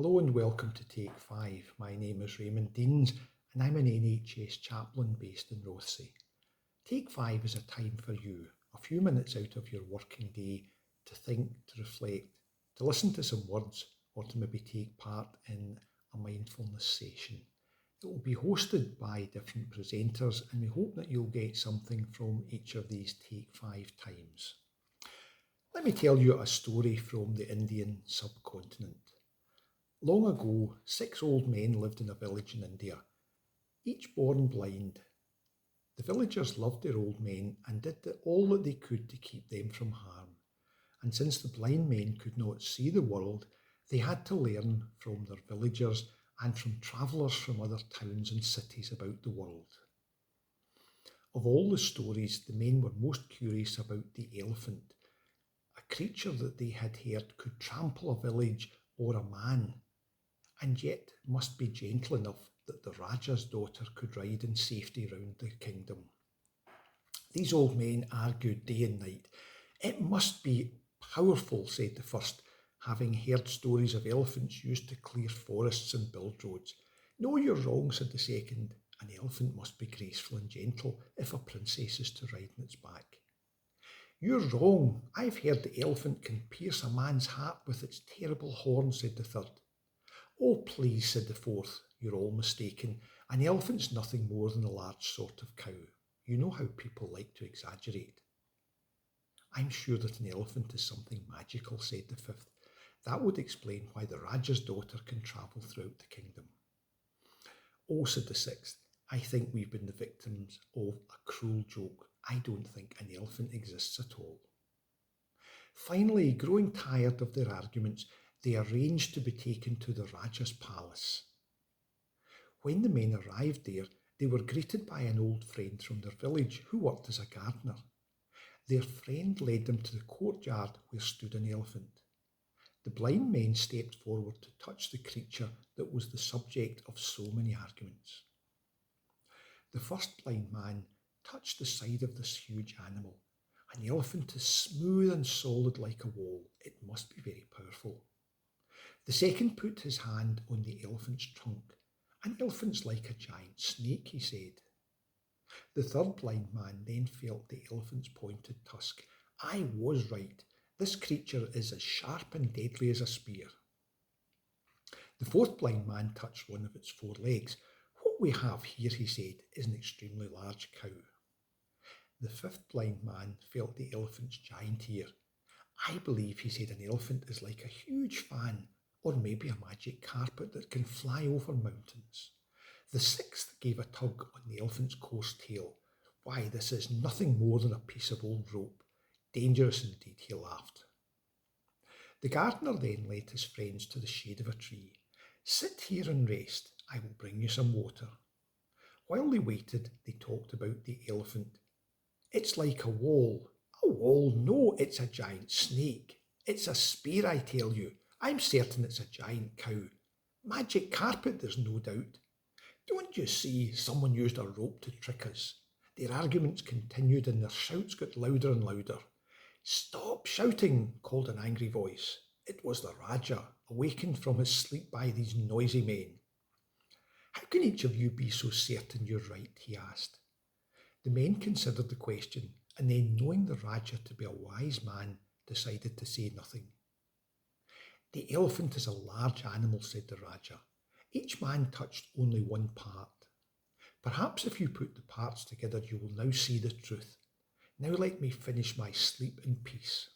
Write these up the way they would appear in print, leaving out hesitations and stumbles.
Hello and welcome to Take 5. My name is Raymond Deans and I'm an NHS chaplain based in Rothesay. Take 5 is a time for you, a few minutes out of your working day to think, to reflect, to listen to some words or to maybe take part in a mindfulness session. It will be hosted by different presenters and we hope that you'll get something from each of these Take 5 times. Let me tell you a story from the Indian Subcontinent. Long ago, 6 old men lived in a village in India, each born blind. The villagers loved their old men and did all that they could to keep them from harm. And since the blind men could not see the world, they had to learn from their villagers and from travellers from other towns and cities about the world. Of all the stories, the men were most curious about the elephant, a creature that they had heard could trample a village or a man, and yet must be gentle enough that the Raja's daughter could ride in safety round the kingdom. These old men argued day and night. It must be powerful, said the first, having heard stories of elephants used to clear forests and build roads. No, you're wrong, said the second. An elephant must be graceful and gentle if a princess is to ride on its back. You're wrong. I've heard the elephant can pierce a man's heart with its terrible horn, said the third. Oh, please, said the fourth, you're all mistaken. An elephant's nothing more than a large sort of cow. You know how people like to exaggerate. I'm sure that an elephant is something magical, said the fifth. That would explain why the Raja's daughter can travel throughout the kingdom. Oh, said the sixth, I think we've been the victims of a cruel joke. I don't think an elephant exists at all. Finally, growing tired of their arguments, they arranged to be taken to the Raja's palace. When the men arrived there, they were greeted by an old friend from their village who worked as a gardener. Their friend led them to the courtyard where stood an elephant. The blind men stepped forward to touch the creature that was the subject of so many arguments. The first blind man touched the side of this huge animal. An elephant is smooth and solid like a wall. It must be very powerful. The second put his hand on the elephant's trunk. An elephant's like a giant snake, he said. The third blind man then felt the elephant's pointed tusk. I was right. This creature is as sharp and deadly as a spear. The fourth blind man touched one of its 4 legs. What we have here, he said, is an extremely large cow. The fifth blind man felt the elephant's giant ear. I believe, he said, an elephant is like a huge fan, or maybe a magic carpet that can fly over mountains. The sixth gave a tug on the elephant's coarse tail. Why, this is nothing more than a piece of old rope. Dangerous indeed, he laughed. The gardener then led his friends to the shade of a tree. Sit here and rest. I will bring you some water. While they waited, they talked about the elephant. It's like a wall. A wall? No, it's a giant snake. It's a spear, I tell you. I'm certain it's a giant cow. Magic carpet, there's no doubt. Don't you see, someone used a rope to trick us. Their arguments continued and their shouts got louder and louder. Stop shouting, called an angry voice. It was the Raja, awakened from his sleep by these noisy men. How can each of you be so certain you're right, he asked. The men considered the question and then, knowing the Raja to be a wise man, decided to say nothing. The elephant is a large animal, said the Raja. Each man touched only one part. Perhaps if you put the parts together, you will now see the truth. Now let me finish my sleep in peace.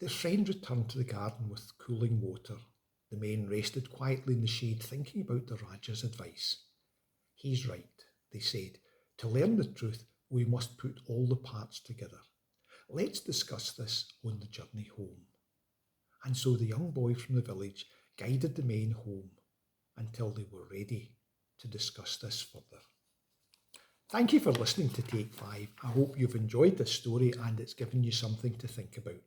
Their friend returned to the garden with cooling water. The men rested quietly in the shade, thinking about the Raja's advice. He's right, they said. To learn the truth, we must put all the parts together. Let's discuss this on the journey home. And so the young boy from the village guided the men home until they were ready to discuss this further. Thank you for listening to Take 5. I hope you've enjoyed this story and it's given you something to think about.